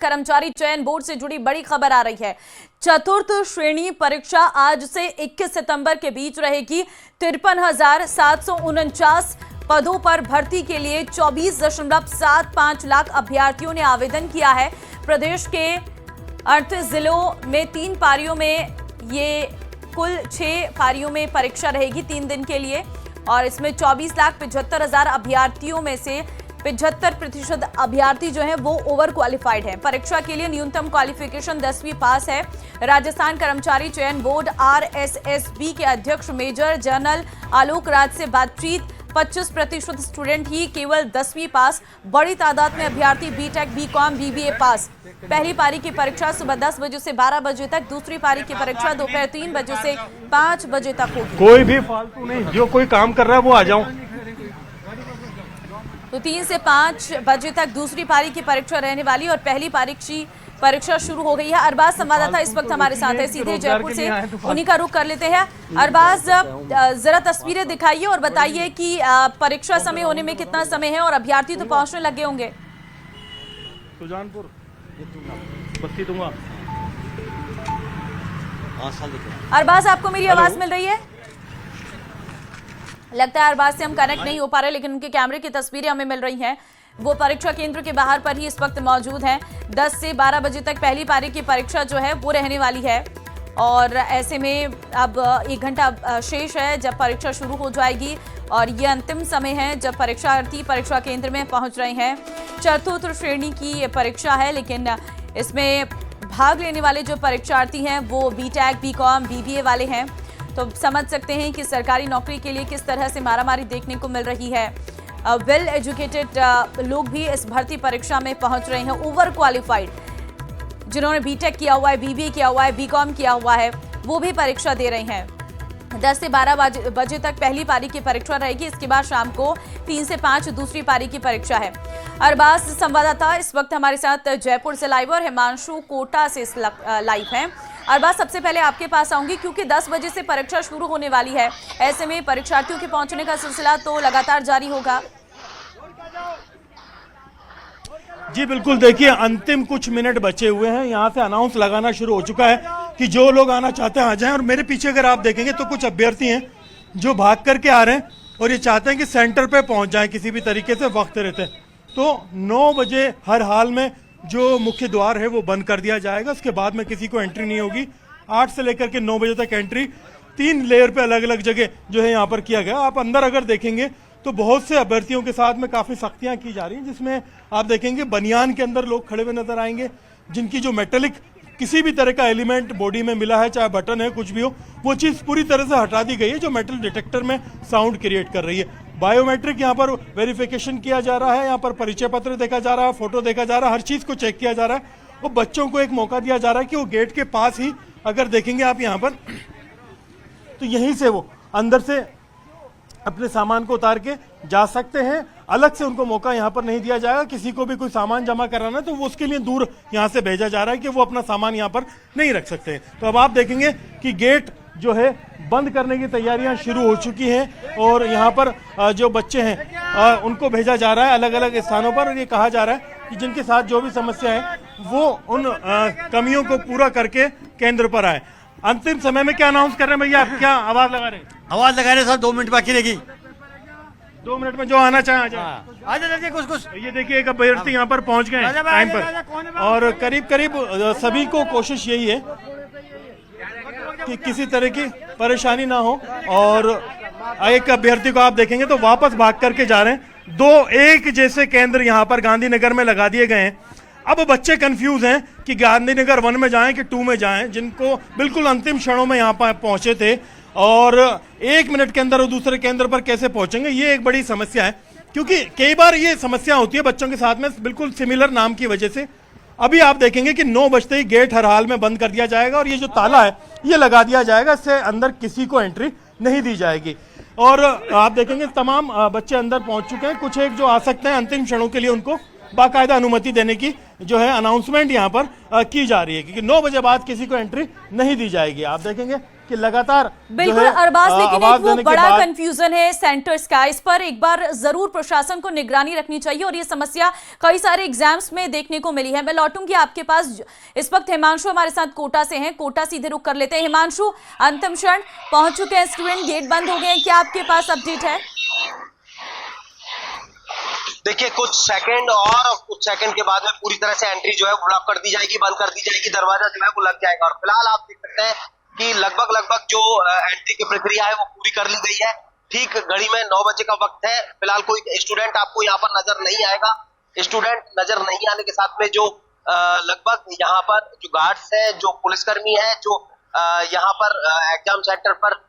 कर्मचारी चयन बोर्ड से जुड़ी बड़ी खबर आ रही है। चतुर्थ श्रेणी परीक्षा आज से 21 सितंबर के बीच रहेगी। 53,749 पदों पर भर्ती के लिए 24.75 लाख अभ्यर्थियों ने आवेदन किया है। प्रदेश के 38 जिलों में 3 पारियों में ये कुल 6 पारियों में परीक्षा रहेगी 3 दिन के लिए, और इसमें 24,75,000 अभ्यर्थियों में से 75% अभ्यर्थी जो है वो ओवर क्वालिफाइड है। परीक्षा के लिए न्यूनतम क्वालिफिकेशन 10वीं पास है। राजस्थान कर्मचारी चयन बोर्ड RSSB के अध्यक्ष मेजर जनरल आलोक राज से बातचीत। 25% स्टूडेंट ही केवल 10वीं पास, बड़ी तादाद में अभ्यर्थी BTech, BCom, BBA पास। पहली पारी की परीक्षा सुबह 10 बजे से 12 बजे तक, दूसरी पारी की परीक्षा दोपहर 3 बजे से 5 बजे तक होगी। कोई भी फालतू नहीं, जो कोई काम कर रहा है वो आ जाओ। तो 3 से 5 बजे तक दूसरी पारी की परीक्षा रहने वाली और पहली पारी की परीक्षा शुरू हो गई है। अरबाज संवाददाता इस वक्त हमारे साथ है, सीधे जयपुर से उन्हीं का रुख कर लेते हैं। अरबाज, जरा तस्वीरें दिखाइए और बताइए कि परीक्षा समय होने में कितना समय है और अभ्यर्थी तो पहुंचने लगे होंगे। सुजानपुर बस्ती दूंगा। अरबाज, आपको मेरी आवाज मिल रही है? लगता है अरबाज से हम कनेक्ट नहीं हो पा रहे, लेकिन उनके कैमरे की तस्वीरें हमें मिल रही हैं। वो परीक्षा केंद्र के बाहर पर ही इस वक्त मौजूद हैं। 10 से 12 बजे तक पहली पारी की परीक्षा जो है वो रहने वाली है, और ऐसे में अब 1 घंटा शेष है जब परीक्षा शुरू हो जाएगी, और ये अंतिम समय है जब परीक्षार्थी परीक्षा केंद्र में पहुंच रहे हैं। चतुर्थ श्रेणी की ये परीक्षा है, लेकिन इसमें भाग लेने वाले जो परीक्षार्थी हैं वो BTech, BCom, BBA वाले हैं। तो समझ सकते हैं कि सरकारी नौकरी के लिए किस तरह से मारामारी देखने को मिल रही है। वेल एजुकेटेड लोग भी इस भर्ती परीक्षा में पहुंच रहे हैं। ओवर क्वालिफाइड जिन्होंने BTech किया हुआ है, BBA किया हुआ है, BCom किया हुआ है, वो भी परीक्षा दे रहे हैं। 10 से 12 बजे तक पहली पारी की परीक्षा रहेगी। इसके बाद शाम को 3 से 5 दूसरी पारी की परीक्षा है। अरबाज संवाददाता इस वक्त हमारे साथ जयपुर से लाइव और हिमांशु कोटा से लाइव हैं। अरबाज, सबसे पहले आपके पास आऊंगी क्योंकि 10 बजे से परीक्षा शुरू होने वाली है। ऐसे में परीक्षार्थियों के पहुंचने का सिलसिला तो लगातार जारी होगा। जी बिल्कुल, देखिए अंतिम कुछ मिनट बचे हुए हैं। यहाँ से अनाउंस लगाना शुरू हो चुका है कि जो लोग आना चाहते हैं आ जाएं। और मेरे पीछे अगर आप देखेंगे तो कुछ अभ्यर्थी हैं जो भाग करके आ रहे हैं और ये चाहते हैं कि सेंटर पे पहुंच जाएं किसी भी तरीके से वक्त रहते। तो 9 बजे हर हाल में जो मुख्य द्वार है वो बंद कर दिया जाएगा। उसके बाद में किसी को एंट्री नहीं होगी। 8 से लेकर के 9 बजे तक एंट्री 3 लेयर पे अलग अलग जगह जो है यहाँ पर किया गया। आप अंदर अगर देखेंगे तो बहुत से अभ्यर्थियों के साथ में काफ़ी सख्तियां की जा रही हैं, जिसमें आप देखेंगे बनियान के अंदर लोग खड़े हुए नजर आएंगे, जिनकी जो मेटेलिक किसी भी तरह का एलिमेंट बॉडी में मिला है, चाहे बटन है कुछ भी हो, वो चीज़ पूरी तरह से हटा दी गई है जो मेटल डिटेक्टर में साउंड क्रिएट कर रही है। बायोमेट्रिक यहाँ पर वेरिफिकेशन किया जा रहा है, यहाँ पर परिचय पत्र देखा जा रहा है, फोटो देखा जा रहा है, हर चीज़ को चेक किया जा रहा है। और बच्चों को एक मौका दिया जा रहा है कि वो गेट के पास ही, अगर देखेंगे आप यहाँ पर, तो यहीं से वो अंदर से अपने सामान को उतार के जा सकते हैं। अलग से उनको मौका यहाँ पर नहीं दिया जाएगा। किसी को भी कोई सामान जमा कराना है तो वो उसके लिए दूर यहाँ से भेजा जा रहा है कि वो अपना सामान यहाँ पर नहीं रख सकते। तो अब आप देखेंगे कि गेट जो है बंद करने की तैयारियां शुरू हो चुकी हैं, और यहाँ पर जो बच्चे हैं उनको भेजा जा रहा है अलग अलग स्थानों पर। और ये कहा जा रहा है कि जिनके साथ जो भी समस्या है वो उन कमियों को पूरा करके केंद्र पर आए। अंतिम समय में क्या अनाउंस कर रहे हैं भैया, आप क्या आवाज लगा रहे हैं? आवाज लगा रहे सर, 2 मिनट बाकी रहेगी। 2 मिनट में जो आना चाहे आ जाए। आ जाए कुछ। ये देखिए एक अभ्यर्थी यहाँ पर पहुंच गए टाइम पर, और करीब करीब सभी को कोशिश यही है कि किसी तरह की परेशानी ना हो। और एक अभ्यर्थी को आप देखेंगे तो वापस भाग करके जा रहे हैं। 2 एक जैसे केंद्र यहाँ पर गांधीनगर में लगा दिए गए हैं। अब बच्चे कंफ्यूज हैं कि गांधीनगर 1 में जाएं कि 2 में जाएं, जिनको बिल्कुल अंतिम क्षणों में यहाँ पर पहुंचे थे, और 1 मिनट के अंदर वो दूसरे केंद्र पर कैसे पहुंचेंगे, ये एक बड़ी समस्या है। क्योंकि कई बार ये समस्या होती है बच्चों के साथ में बिल्कुल सिमिलर नाम की वजह से। अभी आप देखेंगे कि 9 बजते ही गेट हर हाल में बंद कर दिया जाएगा, और ये जो ताला है ये लगा दिया जाएगा। इससे अंदर किसी को एंट्री नहीं दी जाएगी। और आप देखेंगे तमाम बच्चे अंदर पहुंच चुके हैं। कुछ एक जो आ सकते हैं अंतिम क्षणों के लिए, उनको बाकायदा अनुमति देने की जो है अनाउंसमेंट यहाँ पर की जा रही है, क्योंकि 9 बजे बाद किसी को एंट्री नहीं दी जाएगी। आप देखेंगे कि लगातार बिल्कुल अरबाज, लेकिन एक वो बड़ा बाद कंफ्यूजन है सेंटर्स का। इस पर एक बार जरूर प्रशासन को निगरानी रखनी चाहिए और ये समस्या कई सारे एग्जाम्स में देखने को मिली है। मैं लौटूंगी आपके पास। इस वक्त हिमांशु हमारे साथ कोटा से हैं। कोटा सीधे रुक कर लेते हैं। हिमांशु, अंतिम क्षण पहुंच चुके हैं स्टूडेंट, गेट बंद हो गए हैं, क्या आपके पास अपडेट है? देखिए कुछ सेकंड के बाद में पूरी तरह से एंट्री जो है ब्लॉक कर दी जाएगी, बंद कर दी जाएगी, दरवाजा जो है वो लग जाएगा। और फिलहाल आप देख सकते हैं कि लगभग जो एंट्री की प्रक्रिया है वो पूरी कर ली गई है। ठीक घड़ी में 9 बजे का वक्त है। फिलहाल कोई स्टूडेंट आपको यहाँ पर नजर नहीं आएगा। स्टूडेंट नजर नहीं आने के साथ में जो लगभग यहाँ पर जो गार्ड्स है, जो पुलिसकर्मी है, जो यहाँ पर एग्जाम सेंटर पर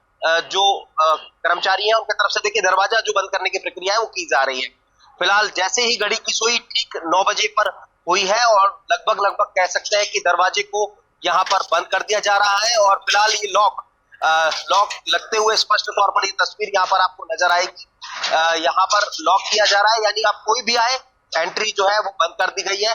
जो कर्मचारी है, उनकी तरफ से देखिए दरवाजा जो बंद करने की प्रक्रिया है वो की जा रही है। फिलहाल जैसे ही घड़ी की सुई ठीक 9 बजे पर हुई है और लगभग कह सकते हैं कि दरवाजे को यहाँ पर बंद कर दिया जा रहा है। और फिलहाल ये लॉक लगते हुए स्पष्ट तौर पर ये तस्वीर यहाँ पर आपको नजर आएगी। यहाँ पर लॉक किया जा रहा है, यानी आप कोई भी आए, एंट्री जो है वो बंद कर दी गई है।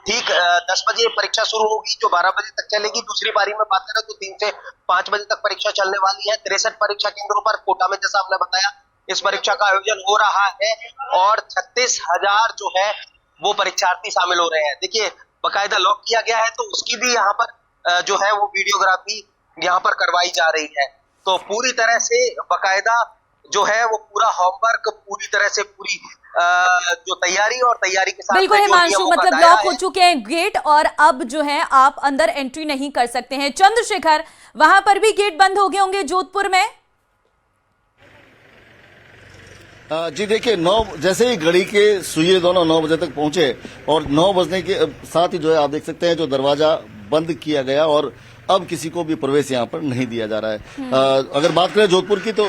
ठीक 10 बजे परीक्षा शुरू होगी जो 12 बजे तक चलेगी। दूसरी पारी में बात करें तो 3 से 5 बजे तक परीक्षा चलने वाली है। 63 परीक्षा केंद्रों पर कोटा में, जैसा हमने बताया, इस परीक्षा का आयोजन हो रहा है और 36,000 जो है वो परीक्षार्थी शामिल हो रहे हैं। देखिए बकायदा लॉक किया गया है, तो उसकी भी यहाँ पर जो है वो वीडियोग्राफी यहाँ पर करवाई जा रही है। तो पूरी तरह से बकायदा जो है वो पूरा होमवर्क, पूरी तरह से पूरी जो तैयारी और तैयारी के साथ बिल्कुल हिमांशु, मतलब लॉक हो चुके हैं गेट और अब जो है आप अंदर एंट्री नहीं कर सकते हैं। चंद्रशेखर, वहां पर भी गेट बंद हो गए होंगे जोधपुर में? जी देखिए, 9 जैसे ही घड़ी के सुइए दोनों 9 बजे तक पहुंचे और 9 बजने के साथ ही जो है आप देख सकते हैं जो दरवाजा बंद किया गया और अब किसी को भी प्रवेश यहाँ पर नहीं दिया जा रहा है। अगर बात करें जोधपुर की तो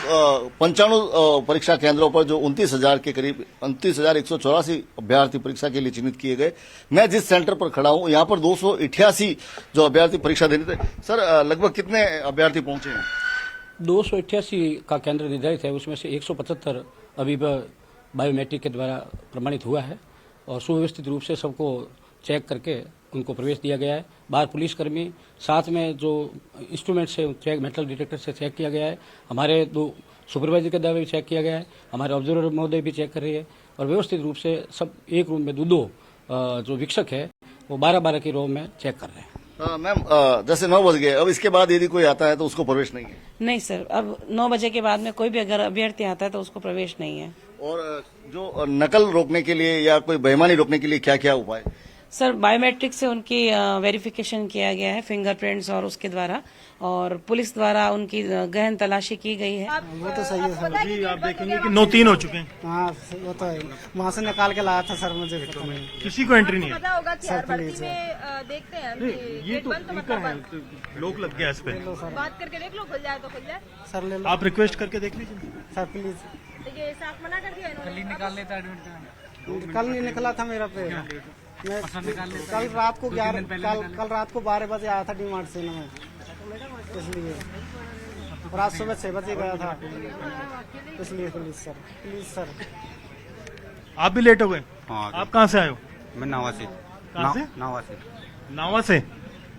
95 परीक्षा केंद्रों पर जो 29,000 के करीब 29,184 अभ्यर्थी परीक्षा के लिए चिन्हित किए गए। मैं जिस सेंटर पर खड़ा हूँ यहाँ पर 288 जो अभ्यर्थी परीक्षा देने थे। सर लगभग कितने अभ्यर्थी पहुंचे हैं? 288 का केंद्र निर्धारित है, उसमें से 175 अभी बायोमेट्रिक के द्वारा प्रमाणित हुआ है और सुव्यवस्थित रूप से सबको चेक करके उनको प्रवेश दिया गया है। बाहर पुलिसकर्मी, साथ में जो इंस्ट्रूमेंट से चेक, मेटल डिटेक्टर से चेक किया गया है। हमारे 2 सुपरवाइजर के द्वारा भी चेक किया गया है। हमारे ऑब्जर्वर महोदय भी चेक कर रही है और व्यवस्थित रूप से सब एक रूम में 2 जो वीक्षक है वो 12-12 की रो में चेक कर रहे हैं। मैम जैसे 9 बज गए, अब इसके बाद यदि कोई आता है तो उसको प्रवेश नहीं है? नहीं सर, अब 9 बजे के बाद में कोई भी अगर अभ्यर्थी आता है तो उसको प्रवेश नहीं है। और जो नकल रोकने के लिए या कोई बेईमानी रोकने के लिए क्या क्या उपाय? सर बायोमेट्रिक से उनकी वेरिफिकेशन किया गया है, फिंगरप्रिंट्स और उसके द्वारा, और पुलिस द्वारा उनकी गहन तलाशी की गई है। वो तो सही है सर जी। आप देखेंगे कि 9-3 हो चुके हैं। हाँ वो तो है, वहाँ से निकाल के लाया था सर, मुझे किसी को एंट्री नहीं है। पता होगा कि सर, हर भर्ती प्लीज, में देखते हैं कि ये गेट तो बंद तो इनका मतलब है, बंद। तो लोग लग गया इस पे। बात करके देख लो, खुल जाए तो खुल जाए। सर ले लो आप रिक्वेस्ट करके देख लीजिए सर प्लीज। देखिए साफ मना कर दिया इन्होंने। कल नहीं निकला था मेरा पे, मैं कल रात को 12 बजे आया था डीमार्ट से में, इसलिए रात सुबह 6 बजे गया था, इसलिए प्लीज सर। आप भी लेट हो गए? हाँ, आप कहाँ से आए हो? मैं नावा से। कहाँ से? नावा से।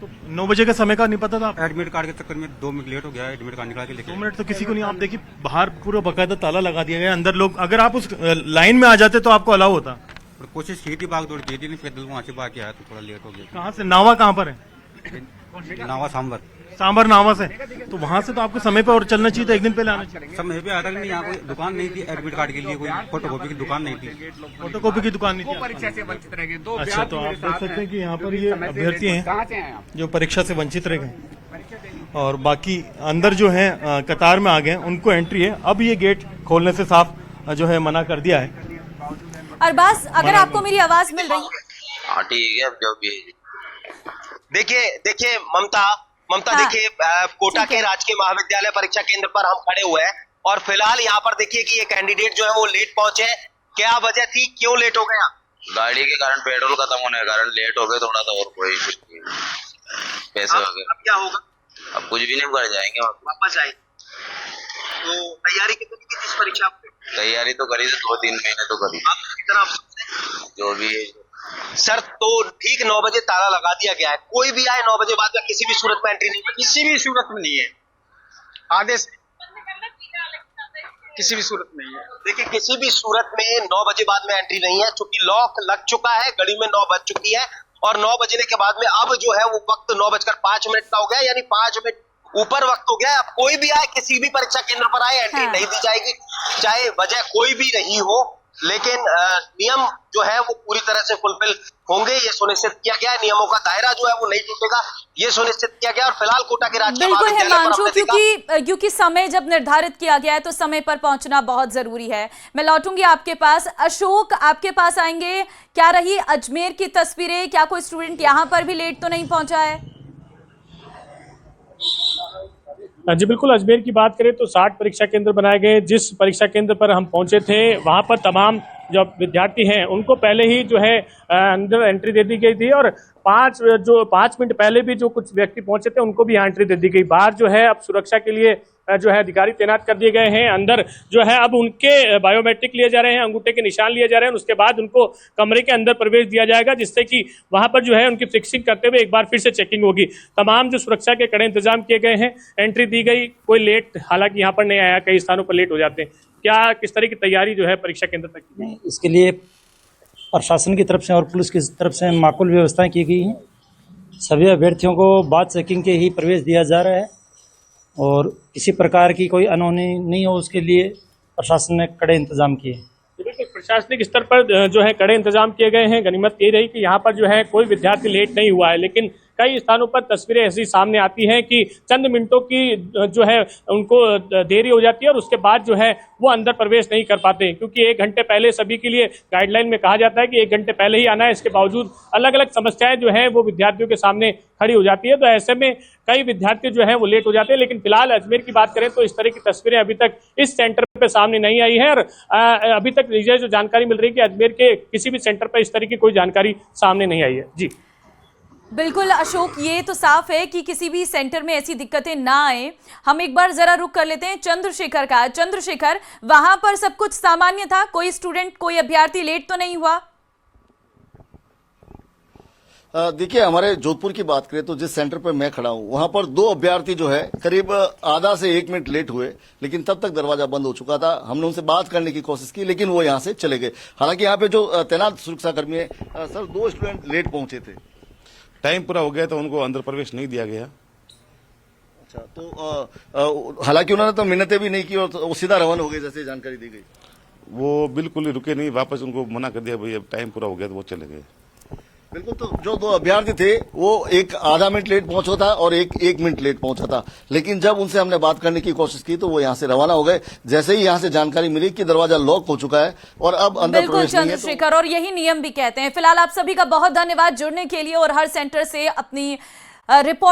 तो 9 बजे का समय का नहीं पता था? एडमिट कार्ड के चक्कर में 2 मिनट लेट हो गया, एडमिट कार्ड निकाल के लेके। 2 मिनट तो किसी को नहीं। आप देखिए बाहर पूरा बकायदा ताला लगा दिया गया, अंदर लोग, अगर आप उस लाइन में आ जाते तो आपको अलाउ होता। और कोशिश की थी, भाग दौड़ की थी, फिर वहाँ से भाग के आया तो थोड़ा लेट हो गया। कहाँ से? नावा कहाँ पर है? नावा सांबर नावा से। तो वहाँ से तो आपको समय पे और चलना चाहिए था, एक दिन पहले आना चाहिए। सब मैं भी आता नहीं, यहाँ कोई दुकान नहीं थी एडमिट कार्ड के लिए, कोई फोटोकॉपी की दुकान नहीं थी। फोटोकॉपी की दुकान नहीं थी। अच्छा, तो आप देख सकते हैं कि यहाँ पर ये अभ्यर्थी हैं जो परीक्षा से वंचित रह गए और बाकी अंदर जो है कतार में आ गए, उनको एंट्री है। अब ये गेट खोलने से साफ जो है मना कर दिया है। अरबाज, अगर आपको मेरी आवाज मिल रही है? हाँ ठीक है, जो भी देखिए ममता हाँ, देखिए कोटा के राजकीय महाविद्यालय परीक्षा केंद्र पर हम खड़े हुए हैं और फिलहाल यहाँ पर देखिए कि ये कैंडिडेट जो है वो लेट पहुंचे हैं। क्या वजह थी, क्यों लेट हो गया? गाड़ी के कारण, पेट्रोल खत्म होने के कारण लेट हो गए थोड़ा सा, और कोई कुछ नहीं, पैसे हो गए। अब क्या होगा? अब कुछ भी नहीं, कर जाएंगे वापस आए। तो तैयारी कितनी की थी इस परीक्षा की? तैयारी तो करी थी, 2-3 महीने तो करी। आप कितना अफसोस है? जो भी है सर, तो ठीक 9 बजे ताला लगा दिया गया है, कोई भी आए 9 बजे बाद में किसी भी सूरत में एंट्री नहीं, किसी भी सूरत में नहीं है। आदेश किसी भी सूरत में नहीं है। देखिए किसी भी सूरत में 9 बजे बाद में एंट्री नहीं है, चूंकि लॉक लग चुका है, घड़ी में 9 बज चुकी है और 9 बजने के बाद में अब जो है वो वक्त 9:05 का हो गया, यानी 5 मिनट ऊपर वक्त हो गया। अब कोई भी आए, किसी भी परीक्षा केंद्र पर आए, एंट्री नहीं दी जाएगी, चाहे वजह कोई भी रही हो, लेकिन नियम जो है वो पूरी तरह से फुलफिल होंगे, ये सुनिश्चित किया गया है। नियमों का दायरा जो है वो नहीं टूटेगा, ये सुनिश्चित किया गया। और फिलहाल कोटा के राज्य बिल्कुल हिमांशु, क्योंकि समय जब निर्धारित किया गया है तो समय पर पहुंचना बहुत जरूरी है। मैं लौटूंगी आपके पास। अशोक, आपके पास आएंगे। क्या रही अजमेर की तस्वीरें? क्या कोई स्टूडेंट यहाँ पर भी लेट तो नहीं पहुंचा है? जी बिल्कुल, अजमेर की बात करें तो 60 परीक्षा केंद्र बनाए गए। जिस परीक्षा केंद्र पर हम पहुंचे थे वहां पर तमाम जो विद्यार्थी हैं उनको पहले ही जो है अंदर एंट्री दे दी गई थी और 5 मिनट पहले भी जो कुछ व्यक्ति पहुंचे थे उनको भी यहाँ एंट्री दे दी गई। बाहर जो है अब सुरक्षा के लिए जो है अधिकारी तैनात कर दिए गए हैं। अंदर जो है अब उनके बायोमेट्रिक लिए जा रहे हैं, अंगूठे के निशान लिए जा रहे हैं। उसके बाद उनको कमरे के अंदर प्रवेश दिया जाएगा, जिससे कि वहां पर जो है उनकी फिक्सिंग करते हुए एक बार फिर से चेकिंग होगी। तमाम जो सुरक्षा के कड़े इंतजाम किए गए हैं, एंट्री दी गई। कोई लेट हालांकि यहाँ पर नहीं आया, कई स्थानों पर लेट हो जाते हैं। क्या किस तरह की तैयारी जो है परीक्षा केंद्र तक की गई? इसके लिए प्रशासन की तरफ से और पुलिस की तरफ से माकूल व्यवस्थाएं की गई हैं। सभी अभ्यर्थियों को बाद चेकिंग के ही प्रवेश दिया जा रहा है और किसी प्रकार की कोई अनहोनी नहीं हो उसके लिए प्रशासन ने कड़े इंतजाम किए। बिल्कुल, प्रशासनिक स्तर पर जो है कड़े इंतजाम किए गए हैं। गनीमत ये रही कि यहाँ पर जो है कोई विद्यार्थी लेट नहीं हुआ है, लेकिन कई स्थानों पर तस्वीरें ऐसी सामने आती हैं कि चंद मिनटों की जो है उनको देरी हो जाती है और उसके बाद जो है वो अंदर प्रवेश नहीं कर पाते, क्योंकि 1 घंटे पहले सभी के लिए गाइडलाइन में कहा जाता है कि 1 घंटे पहले ही आना है। इसके बावजूद अलग अलग समस्याएं जो है वो विद्यार्थियों के सामने खड़ी हो जाती है, तो ऐसे में कई विद्यार्थी जो है वो लेट हो जाते हैं। लेकिन फिलहाल अजमेर की बात करें तो इस तरह की तस्वीरें अभी तक इस सेंटर पे सामने नहीं आई है और अभी तक जो जानकारी मिल रही है कि अजमेर के किसी भी सेंटर पर इस तरह की कोई जानकारी सामने नहीं आई है। जी बिल्कुल अशोक, ये तो साफ है कि किसी भी सेंटर में ऐसी दिक्कतें ना आए। हम एक बार जरा रुक कर लेते हैं चंद्रशेखर का। चंद्रशेखर, वहां पर सब कुछ सामान्य था? कोई स्टूडेंट, कोई अभ्यर्थी लेट तो नहीं हुआ? देखिए, हमारे जोधपुर की बात करें तो जिस सेंटर पर मैं खड़ा हूं वहां पर 2 अभ्यर्थी जो है करीब आधा से 1 मिनट लेट हुए, लेकिन तब तक दरवाजा बंद हो चुका था। हमने उनसे बात करने की कोशिश की लेकिन वो यहां से चले गए। हालांकि यहाँ पे जो तैनात सुरक्षाकर्मी है सर, 2 स्टूडेंट लेट पहुंचे थे। टाइम पूरा हो गया तो उनको अंदर प्रवेश नहीं दिया गया। अच्छा, तो हालांकि उन्होंने तो मिन्नतें भी नहीं की और वो सीधा रवाना हो गए जैसे जानकारी दी गई। वो बिल्कुल ही रुके नहीं, वापस उनको मना कर दिया, भाई अब टाइम पूरा हो गया तो वो चले गए। बिल्कुल, तो जो 2 अभ्यर्थी थे वो एक आधा मिनट लेट पहुंचा था और एक 1 मिनट लेट पहुंचा था, लेकिन जब उनसे हमने बात करने की कोशिश की तो वो यहां से रवाना हो गए। जैसे ही यहां से जानकारी मिली कि दरवाजा लॉक हो चुका है और अब अंदर प्रवेश नहीं है। चंद्रशेखर, और यही नियम भी कहते हैं। फिलहाल आप सभी का बहुत धन्यवाद जुड़ने के लिए और हर सेंटर से अपनी रिपोर्ट